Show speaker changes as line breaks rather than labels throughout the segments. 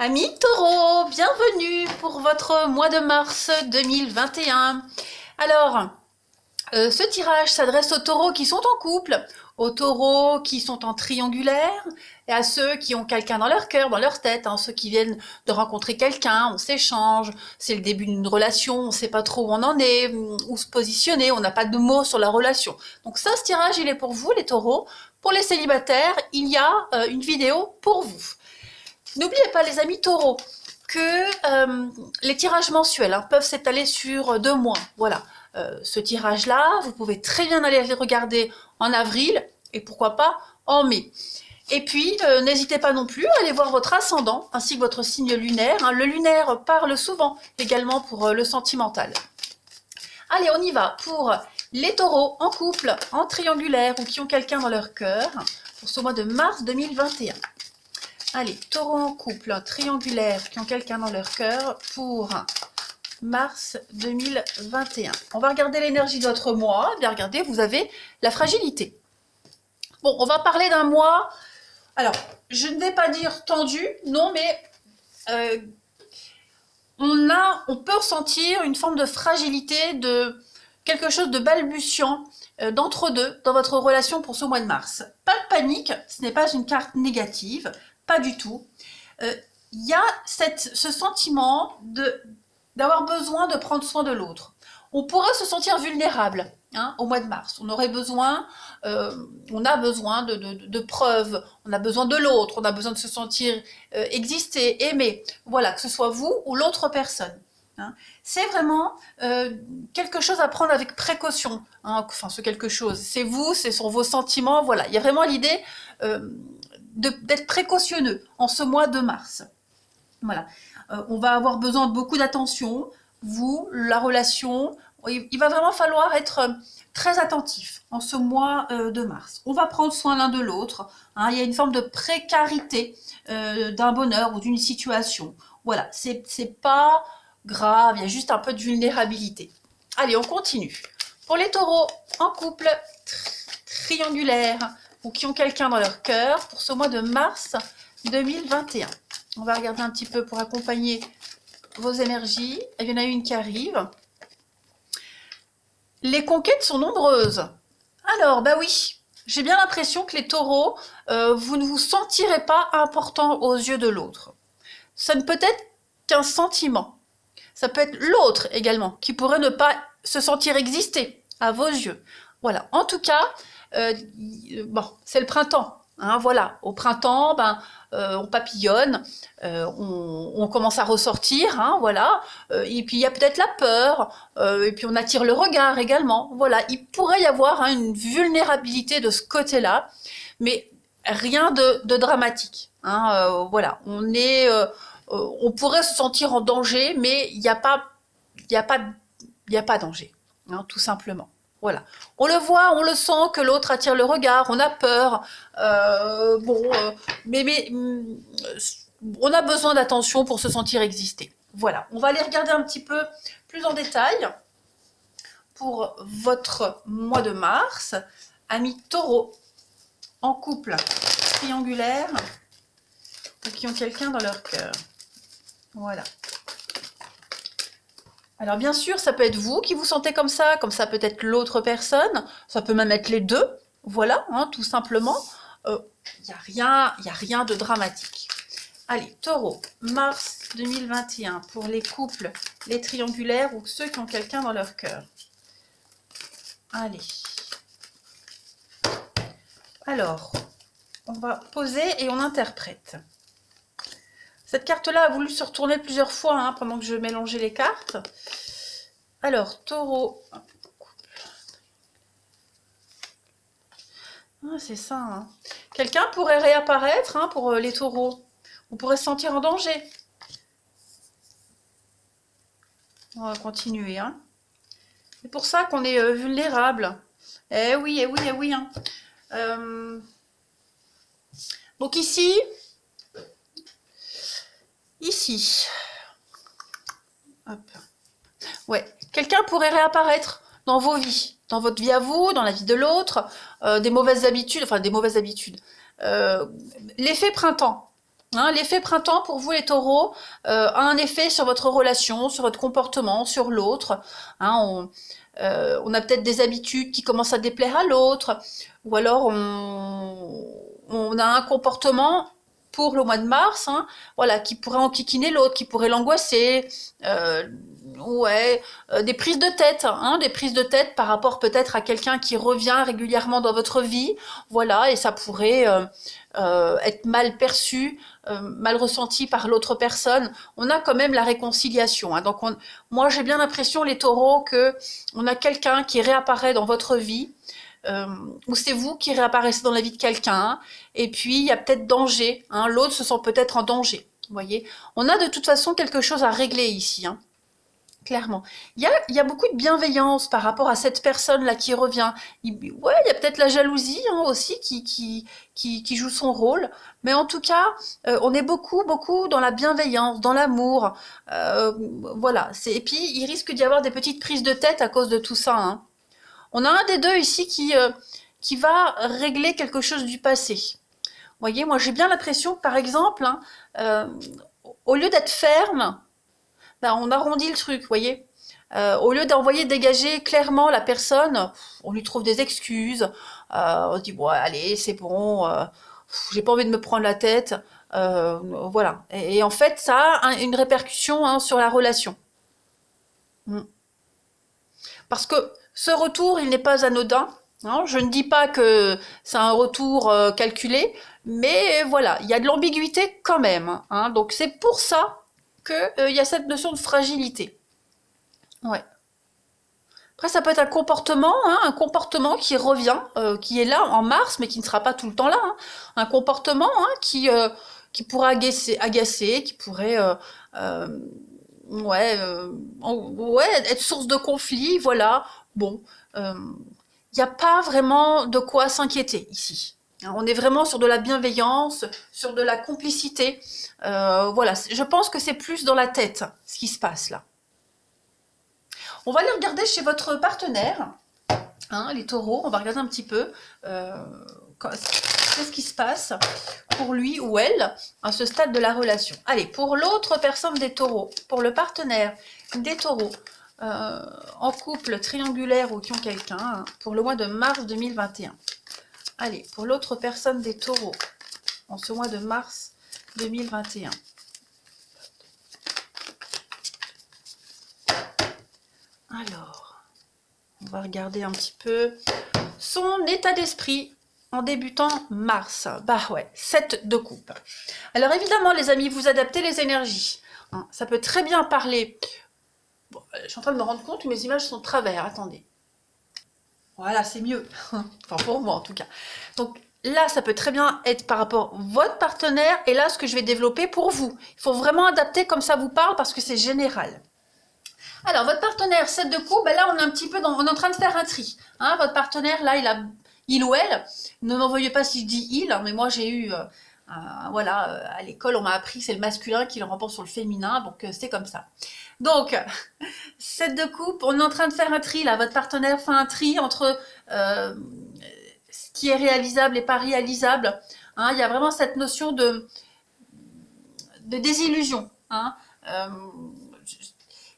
Amis taureaux, bienvenue pour votre mois de mars 2021. Alors, ce tirage s'adresse aux taureaux qui sont en couple, aux taureaux qui sont en triangulaire, et à ceux qui ont quelqu'un dans leur cœur, dans leur tête, ceux qui viennent de rencontrer quelqu'un, on s'échange, c'est le début d'une relation, on ne sait pas trop où on en est, où se positionner, on n'a pas de mots sur la relation. Donc ça, ce tirage, il est pour vous les taureaux. Pour les célibataires, il y a une vidéo pour vous. N'oubliez pas les amis taureaux que les tirages mensuels peuvent s'étaler sur 2 mois. Voilà, ce tirage-là, vous pouvez très bien aller le regarder en avril et pourquoi pas en mai. Et puis, n'hésitez pas non plus à aller voir votre ascendant ainsi que votre signe lunaire. Le lunaire parle souvent également pour le sentimental. Allez, on y va pour les taureaux en couple, en triangulaire ou qui ont quelqu'un dans leur cœur pour ce mois de mars 2021. Allez, taureau en couple, triangulaire, qui ont quelqu'un dans leur cœur pour mars 2021. On va regarder l'énergie de votre mois. Bien regardez, vous avez la fragilité. Bon, on va parler d'un mois. Alors, je ne vais pas dire tendu, non, mais on peut ressentir une forme de fragilité, de quelque chose de balbutiant, d'entre-deux dans votre relation pour ce mois de mars. Pas de panique, ce n'est pas une carte négative. Pas du tout. Il y a ce sentiment d'avoir besoin de prendre soin de l'autre. On pourrait se sentir vulnérable au mois de mars. On a besoin de preuves, on a besoin de l'autre, on a besoin de se sentir exister, aimé. Voilà, que ce soit vous ou l'autre personne. C'est vraiment quelque chose à prendre avec précaution. Enfin, ce quelque chose, c'est vous, c'est sur vos sentiments. Voilà, il y a vraiment l'idée d'être précautionneux en ce mois de mars. Voilà. On va avoir besoin de beaucoup d'attention. Vous, la relation, il va vraiment falloir être très attentif en ce mois de mars. On va prendre soin l'un de l'autre. Il y a une forme de précarité d'un bonheur ou d'une situation. Voilà, c'est pas grave, il y a juste un peu de vulnérabilité. Allez, on continue. Pour les taureaux en couple triangulaire, ou qui ont quelqu'un dans leur cœur pour ce mois de mars 2021. On va regarder un petit peu pour accompagner vos énergies. Il y en a une qui arrive. Les conquêtes sont nombreuses. Alors, bah oui, j'ai bien l'impression que les taureaux, vous ne vous sentirez pas important aux yeux de l'autre. Ça ne peut être qu'un sentiment. Ça peut être l'autre également, qui pourrait ne pas se sentir exister à vos yeux. Voilà, en tout cas, bon, c'est le printemps, voilà. Au printemps, on papillonne, on commence à ressortir, voilà. Et puis il y a peut-être la peur, et puis on attire le regard également. Voilà, il pourrait y avoir une vulnérabilité de ce côté-là, mais rien de dramatique. Voilà, on pourrait se sentir en danger, mais il n'y a pas danger, tout simplement. Voilà. On le voit, on le sent que l'autre attire le regard, on a peur, mais on a besoin d'attention pour se sentir exister. Voilà. On va aller regarder un petit peu plus en détail pour votre mois de mars. Amis taureaux, en couple triangulaire, ou qui ont quelqu'un dans leur cœur. Voilà. Alors bien sûr, ça peut être vous qui vous sentez comme ça peut être l'autre personne, ça peut même être les deux, voilà, tout simplement. Il n'y a rien de dramatique. Allez, taureau, mars 2021, pour les couples, les triangulaires ou ceux qui ont quelqu'un dans leur cœur. Allez. Alors, on va poser et on interprète. Cette carte-là a voulu se retourner plusieurs fois pendant que je mélangeais les cartes. Alors, taureau. C'est ça. Quelqu'un pourrait réapparaître pour les taureaux. On pourrait se sentir en danger. On va continuer. C'est pour ça qu'on est vulnérable. Eh oui, eh oui, eh oui. Donc ici... hop. Ouais, quelqu'un pourrait réapparaître dans vos vies, dans votre vie à vous, dans la vie de l'autre, des mauvaises habitudes, l'effet printemps. Hein, l'effet printemps pour vous les taureaux a un effet sur votre relation, sur votre comportement, sur l'autre. Hein, on a peut-être des habitudes qui commencent à déplaire à l'autre, ou alors on a un comportement pour le mois de mars, hein, voilà, qui pourrait enquiquiner l'autre, qui pourrait l'angoisser, ouais, des prises de tête, hein, des prises de tête par rapport peut-être à quelqu'un qui revient régulièrement dans votre vie, voilà, et ça pourrait être mal perçu, mal ressenti par l'autre personne. On a quand même la réconciliation, hein, donc moi j'ai bien l'impression les taureaux que on a quelqu'un qui réapparaît dans votre vie, ou c'est vous qui réapparaissez dans la vie de quelqu'un, et puis il y a peut-être danger, hein, l'autre se sent peut-être en danger, vous voyez. On a de toute façon quelque chose à régler ici, hein, clairement. Il y a beaucoup de bienveillance par rapport à cette personne-là qui revient. Ouais, il y a peut-être la jalousie, hein, aussi qui joue son rôle, mais en tout cas, on est beaucoup dans la bienveillance, dans l'amour, voilà. Et puis, il risque d'y avoir des petites prises de tête à cause de tout ça, hein. On a un des deux ici qui va régler quelque chose du passé. Vous voyez, moi j'ai bien l'impression que par exemple, hein, au lieu d'être ferme, ben, on arrondit le truc, vous voyez. Au lieu d'envoyer dégager clairement la personne, on lui trouve des excuses. On se dit, bon, allez, c'est bon, j'ai pas envie de me prendre la tête. Voilà. Et en fait, ça a une répercussion, hein, sur la relation. Mm. Parce que ce retour, il n'est pas anodin. Hein. Je ne dis pas que c'est un retour calculé, mais voilà, il y a de l'ambiguïté quand même, hein. Donc c'est pour ça qu'il y a cette notion de fragilité. Ouais. Après, ça peut être hein, un comportement qui revient, qui est là en mars, mais qui ne sera pas tout le temps là, hein. Un comportement, hein, qui pourrait agacer, qui pourrait ouais, ouais, être source de conflit, voilà. Bon, il n'y a pas vraiment de quoi s'inquiéter ici. Hein, on est vraiment sur de la bienveillance, sur de la complicité. Voilà, je pense que c'est plus dans la tête ce qui se passe là. On va aller regarder chez votre partenaire, hein, les taureaux, on va regarder un petit peu qu'est-ce qui se passe pour lui ou elle à ce stade de la relation. Allez, pour l'autre personne des taureaux, pour le partenaire des taureaux, en couple, triangulaire ou qui ont quelqu'un, hein, pour le mois de mars 2021. Allez, pour l'autre personne des taureaux, en ce mois de mars 2021. Alors, on va regarder un petit peu son état d'esprit en débutant mars. Bah ouais, 7 de coupe. Alors évidemment, les amis, vous adaptez les énergies. Hein, ça peut très bien parler... Bon, je suis en train de me rendre compte que mes images sont de travers. Attendez. Voilà, c'est mieux. Enfin, pour moi, en tout cas. Donc là, ça peut très bien être par rapport à votre partenaire. Et là, ce que je vais développer pour vous. Il faut vraiment adapter comme ça vous parle parce que c'est général. Alors, votre partenaire, 7 de coupe, ben là, on est un petit peu on est en train de faire un tri. Hein, votre partenaire, là, il ou elle, ne m'en veuillez pas si je dis il, hein, mais moi, j'ai eu, voilà, à l'école, on m'a appris que c'est le masculin qui le remporte sur le féminin, donc c'est comme ça. Donc, 7 de coupe, on est en train de faire un tri, là, votre partenaire fait un tri entre ce qui est réalisable et pas réalisable. Hein, il y a vraiment cette notion de désillusion. Hein,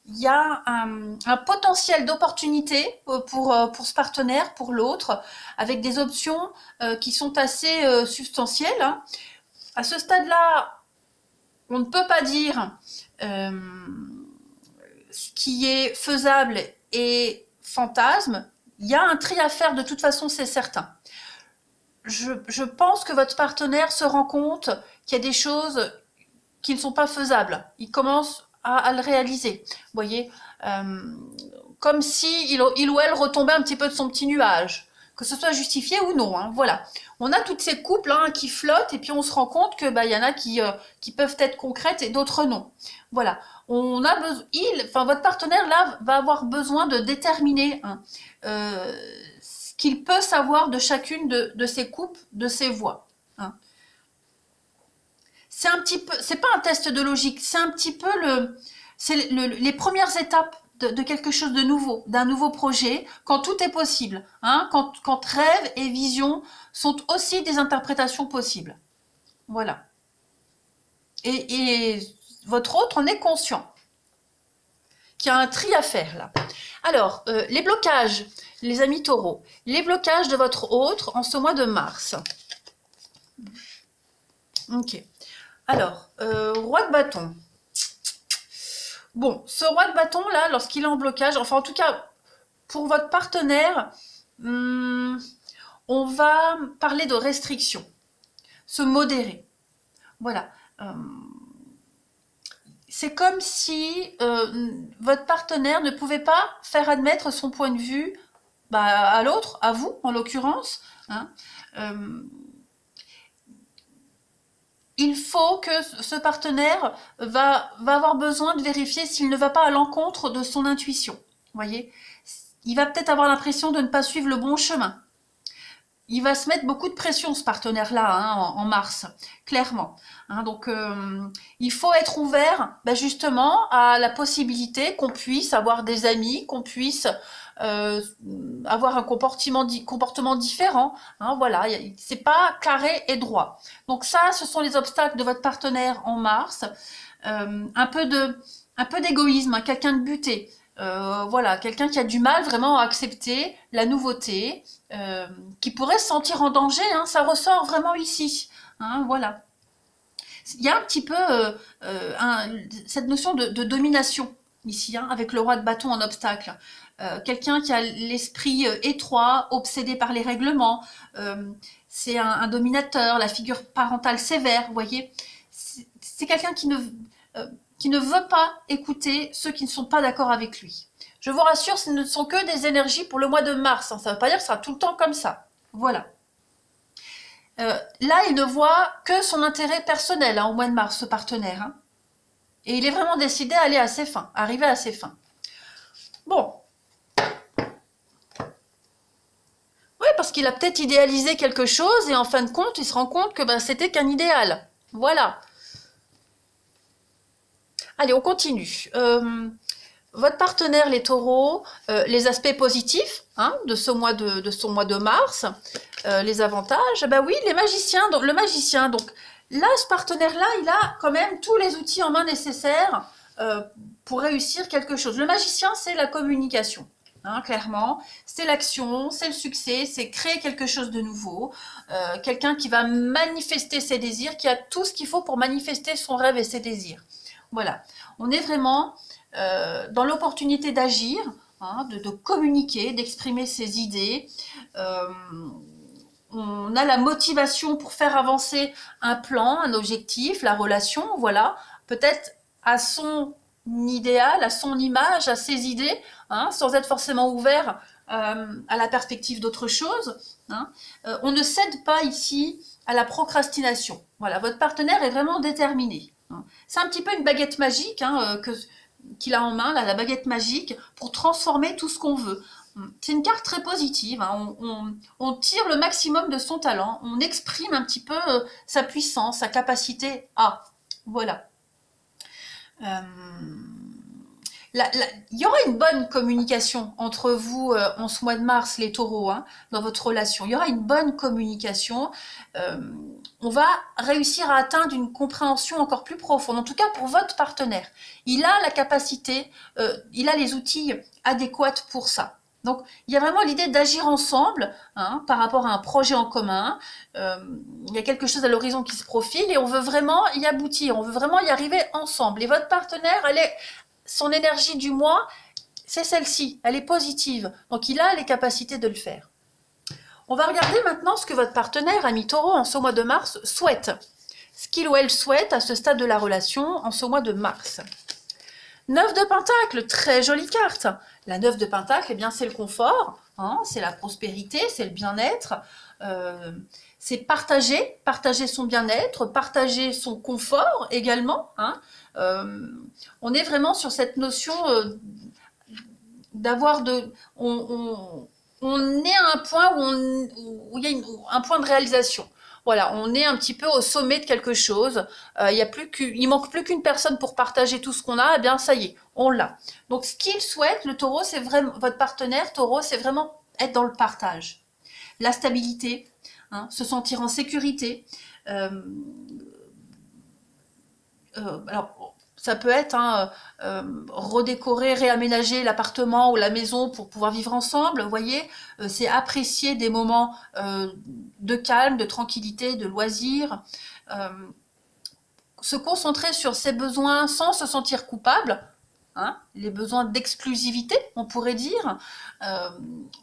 il y a un potentiel d'opportunité pour ce partenaire, pour l'autre, avec des options qui sont assez substantielles. Hein. À ce stade-là, on ne peut pas dire ce qui est faisable et fantasme. Il y a un tri à faire de toute façon, c'est certain. Je pense que votre partenaire se rend compte qu'il y a des choses qui ne sont pas faisables. Il commence à le réaliser. Vous voyez, comme si il ou elle retombait un petit peu de son petit nuage, que ce soit justifié ou non. Hein, voilà. On a toutes ces couples hein, qui flottent et puis on se rend compte que y en a qui peuvent être concrètes et d'autres non. Voilà. On a besoin, enfin votre partenaire là va avoir besoin de déterminer hein, ce qu'il peut savoir de chacune de ces couples, de ces voies. Hein. C'est un petit peu, c'est pas un test de logique, c'est un petit peu les premières étapes de quelque chose de nouveau, d'un nouveau projet, quand tout est possible, hein, quand rêve et vision sont aussi des interprétations possibles. Voilà. et votre autre en est conscient. Qu'il y a un tri à faire là. Alors, les blocages, les amis taureaux, les blocages de votre autre en ce mois de mars. Ok. Alors, roi de bâton. Bon, ce roi de bâton là, lorsqu'il est en blocage, enfin en tout cas, pour votre partenaire, on va parler de restrictions, se modérer. Voilà. C'est comme si votre partenaire ne pouvait pas faire admettre son point de vue à l'autre, à vous en l'occurrence. Hein. Il faut que ce partenaire va avoir besoin de vérifier s'il ne va pas à l'encontre de son intuition. Voyez, il va peut-être avoir l'impression de ne pas suivre le bon chemin. Il va se mettre beaucoup de pression, ce partenaire-là, hein, en mars, clairement. Hein, donc, il faut être ouvert justement à la possibilité qu'on puisse avoir des amis, qu'on puisse avoir un comportement différent. Hein, voilà, c'est pas carré et droit. Donc ça, ce sont les obstacles de votre partenaire en mars. Un peu d'égoïsme, hein, quelqu'un de buté. Voilà, quelqu'un qui a du mal vraiment à accepter la nouveauté, qui pourrait se sentir en danger, hein, ça ressort vraiment ici. Hein, voilà. Il y a un petit peu cette notion de domination ici, hein, avec le roi de bâton en obstacle. Quelqu'un qui a l'esprit étroit, obsédé par les règlements, c'est un dominateur, la figure parentale sévère, vous voyez. C'est quelqu'un qui ne veut pas écouter ceux qui ne sont pas d'accord avec lui. Je vous rassure, ce ne sont que des énergies pour le mois de mars. Hein. Ça ne veut pas dire que ce sera tout le temps comme ça. Voilà. Là, il ne voit que son intérêt personnel, hein, au mois de mars, ce partenaire. Hein. Et il est vraiment décidé à aller à ses fins, arriver à ses fins. Bon. Oui, parce qu'il a peut-être idéalisé quelque chose et en fin de compte, il se rend compte que c'était qu'un idéal. Voilà. Allez, on continue. Votre partenaire, les taureaux, les aspects positifs hein, de son mois de mars, les avantages, oui, les magiciens, donc le magicien, donc là, ce partenaire-là, il a quand même tous les outils en main nécessaires pour réussir quelque chose. Le magicien, c'est la communication. Hein, clairement, c'est l'action, c'est le succès, c'est créer quelque chose de nouveau, quelqu'un qui va manifester ses désirs, qui a tout ce qu'il faut pour manifester son rêve et ses désirs. Voilà, on est vraiment dans l'opportunité d'agir, hein, de communiquer, d'exprimer ses idées. On a la motivation pour faire avancer un plan, un objectif, la relation, voilà, peut-être à son idéal, à son image, à ses idées, hein, sans être forcément ouvert à la perspective d'autre chose. Hein. On ne cède pas ici à la procrastination. Voilà, votre partenaire est vraiment déterminé. Hein. C'est un petit peu une baguette magique hein, qu'il a en main, là, la baguette magique, pour transformer tout ce qu'on veut. C'est une carte très positive, hein. On tire le maximum de son talent, on exprime un petit peu sa puissance, sa capacité à. Voilà. Il y aura une bonne communication entre vous en ce mois de mars, les taureaux, hein, dans votre relation. Il y aura une bonne communication. On va réussir à atteindre une compréhension encore plus profonde, en tout cas pour votre partenaire. Il a la capacité, il a les outils adéquats pour ça. Donc, il y a vraiment l'idée d'agir ensemble hein, par rapport à un projet en commun. Il y a quelque chose à l'horizon qui se profile et on veut vraiment y aboutir, on veut vraiment y arriver ensemble. Et votre partenaire, son énergie du mois, c'est celle-ci, elle est positive. Donc, il a les capacités de le faire. On va regarder maintenant ce que votre partenaire, ami taureau, en ce mois de mars, souhaite. Ce qu'il ou elle souhaite à ce stade de la relation en ce mois de mars. 9 de Pentacle, très jolie carte. La 9 de Pentacle, eh bien, c'est le confort, hein, c'est la prospérité, c'est le bien-être. C'est partager son bien-être, partager son confort également. Hein. On est vraiment sur cette notion d'avoir de... On est à un point où il y a un point de réalisation. Voilà, on est un petit peu au sommet de quelque chose. Il manque plus qu'une personne pour partager tout ce qu'on a. Eh bien, ça y est, on l'a. Donc, ce qu'il souhaite, le taureau, c'est vraiment votre partenaire, taureau, c'est vraiment être dans le partage, la stabilité, hein, se sentir en sécurité. alors, ça peut être hein, redécorer, réaménager l'appartement ou la maison pour pouvoir vivre ensemble. Vous voyez, c'est apprécier des moments de calme, de tranquillité, de loisir. Euh, Se concentrer sur ses besoins sans se sentir coupable. Hein, les besoins d'exclusivité, on pourrait dire.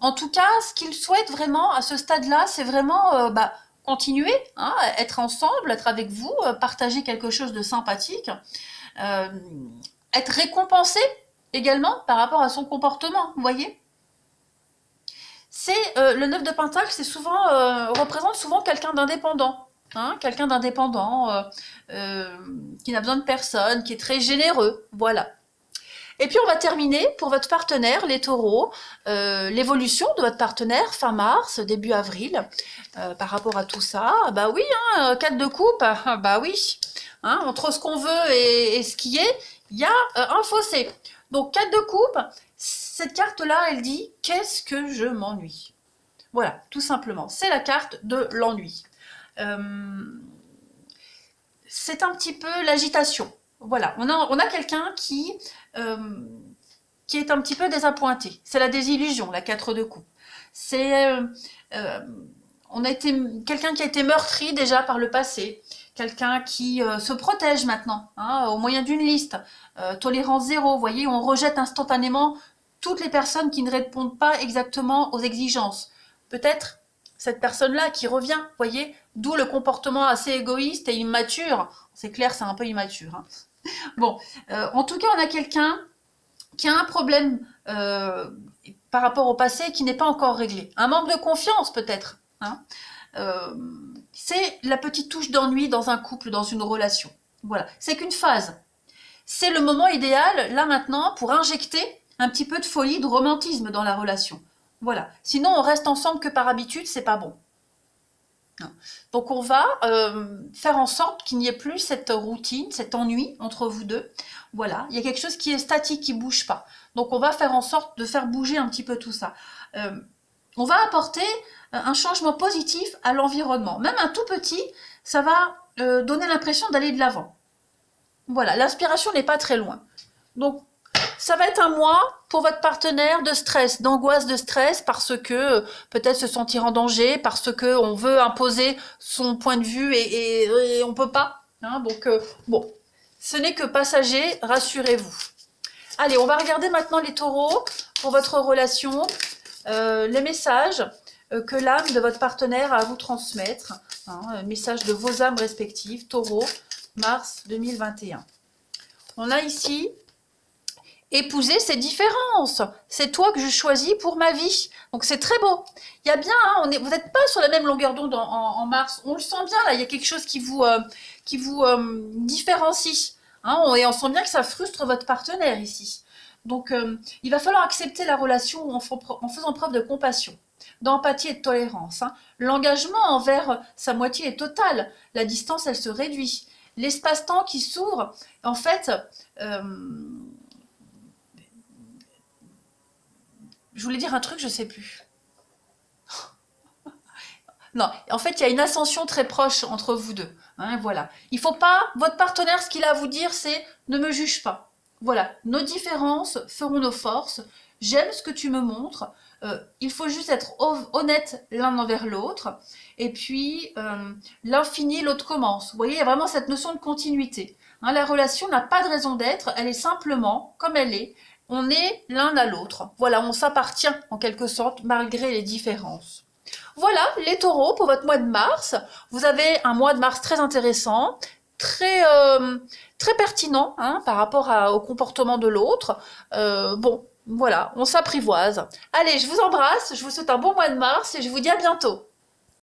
En tout cas, ce qu'ils souhaitent vraiment à ce stade-là, c'est vraiment continuer, hein, être ensemble, être avec vous, partager quelque chose de sympathique, euh, être récompensé également par rapport à son comportement, vous voyez. C'est le 9 de Pentacle, c'est souvent représente souvent quelqu'un d'indépendant. Hein, quelqu'un d'indépendant, qui n'a besoin de personne, qui est très généreux, voilà. Et puis on va terminer pour votre partenaire, les taureaux, l'évolution de votre partenaire fin mars, début avril, par rapport à tout ça. Bah oui, hein, 4 de coupe, bah oui. Hein, entre ce qu'on veut et ce qui est, il y a un fossé. Donc 4 de coupe, cette carte-là, elle dit « Qu'est-ce que je m'ennuie ?» Voilà, tout simplement. C'est la carte de l'ennui. C'est un petit peu l'agitation. Voilà, on a quelqu'un qui est un petit peu désappointé. C'est la désillusion, la 4 de coupe. C'est quelqu'un qui a été meurtri déjà par le passé, quelqu'un qui se protège maintenant, hein, au moyen d'une liste, tolérance zéro. Vous voyez, on rejette instantanément toutes les personnes qui ne répondent pas exactement aux exigences. Peut-être cette personne-là qui revient, vous voyez, d'où le comportement assez égoïste et immature. C'est clair, c'est un peu immature. Hein. Bon, en tout cas, on a quelqu'un qui a un problème par rapport au passé qui n'est pas encore réglé. Un manque de confiance peut-être. Hein. C'est la petite touche d'ennui dans un couple, dans une relation. Voilà, c'est qu'une phase. C'est le moment idéal, là maintenant, pour injecter un petit peu de folie, de romantisme dans la relation. Voilà. Sinon, on reste ensemble que par habitude, c'est pas bon. Donc on va faire en sorte qu'il n'y ait plus cette routine, cet ennui entre vous deux. Voilà, il y a quelque chose qui est statique, qui ne bouge pas. Donc on va faire en sorte de faire bouger un petit peu tout ça. On va apporter un changement positif à l'environnement. Même un tout petit, ça va donner l'impression d'aller de l'avant. Voilà, l'inspiration n'est pas très loin. Donc ça va être un mois pour votre partenaire de stress, d'angoisse, de stress, parce que peut-être se sentir en danger, parce qu'on veut imposer son point de vue et on ne peut pas. Hein, donc, bon, ce n'est que passager, rassurez-vous. Allez, on va regarder maintenant les taureaux pour votre relation, les messages que l'âme de votre partenaire a à vous transmettre, hein, message de vos âmes respectives, taureau, mars 2021. On a ici... Épouser ces différences. C'est toi que je choisis pour ma vie. Donc c'est très beau. Il y a bien, hein, vous n'êtes pas sur la même longueur d'onde en mars. On le sent bien là. Il y a quelque chose qui vous différencie. Hein, et on sent bien que ça frustre votre partenaire ici. Donc il va falloir accepter la relation en faisant preuve de compassion, d'empathie et de tolérance. Hein. L'engagement envers sa moitié est total. La distance, elle se réduit. L'espace-temps qui s'ouvre, en fait... Je voulais dire un truc, je ne sais plus. Non, en fait, il y a une ascension très proche entre vous deux. Hein, voilà. Il faut pas, votre partenaire, ce qu'il a à vous dire, c'est ne me juge pas. Voilà, nos différences feront nos forces. J'aime ce que tu me montres. Il faut juste être honnête l'un envers l'autre. Et puis, l'infini, l'autre commence. Vous voyez, il y a vraiment cette notion de continuité. Hein, la relation n'a pas de raison d'être. Elle est simplement comme elle est. On est l'un à l'autre. Voilà, on s'appartient en quelque sorte malgré les différences. Voilà les taureaux pour votre mois de mars. Vous avez un mois de mars très intéressant, très pertinent hein, par rapport au comportement de l'autre. Bon, voilà, on s'apprivoise. Allez, je vous embrasse, je vous souhaite un bon mois de mars et je vous dis à bientôt.